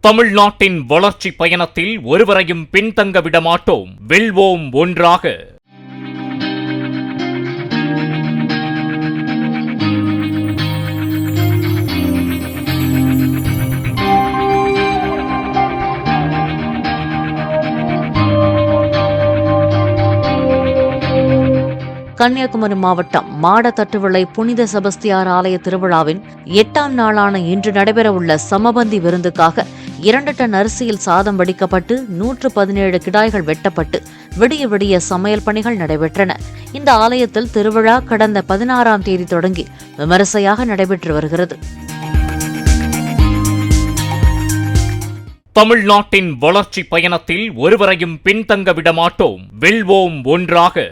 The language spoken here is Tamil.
தமிழ்நாட்டின் வளர்ச்சி பயணத்தில் ஒருவரையும் பின்தங்க விடமாட்டோம். வெல்வோம் ஒன்றாக. கன்னியாகுமரி மாவட்டம் மாடத்தட்டுவிளை புனித செபஸ்தியார் ஆலய திருவிழாவின் 8ஆம் நாளான இன்று நடைபெறவுள்ள சமபந்தி விருந்துக்காக 2 டன் அரிசியில் சாதம் வடிக்கப்பட்டு 117 கிடாய்கள் வெட்டப்பட்டு விடிய விடிய சமையல் பணிகள் நடைபெற்றன. இந்த ஆலயத்தில் திருவிழா கடந்த 16ஆம் தேதி தொடங்கி விமரிசையாக நடைபெற்று வருகிறது. தமிழ்நாட்டின் வளர்ச்சி பயணத்தில் ஒருவரையும் பின்தங்க விடமாட்டோம். வெல்வோம் ஒன்றாக.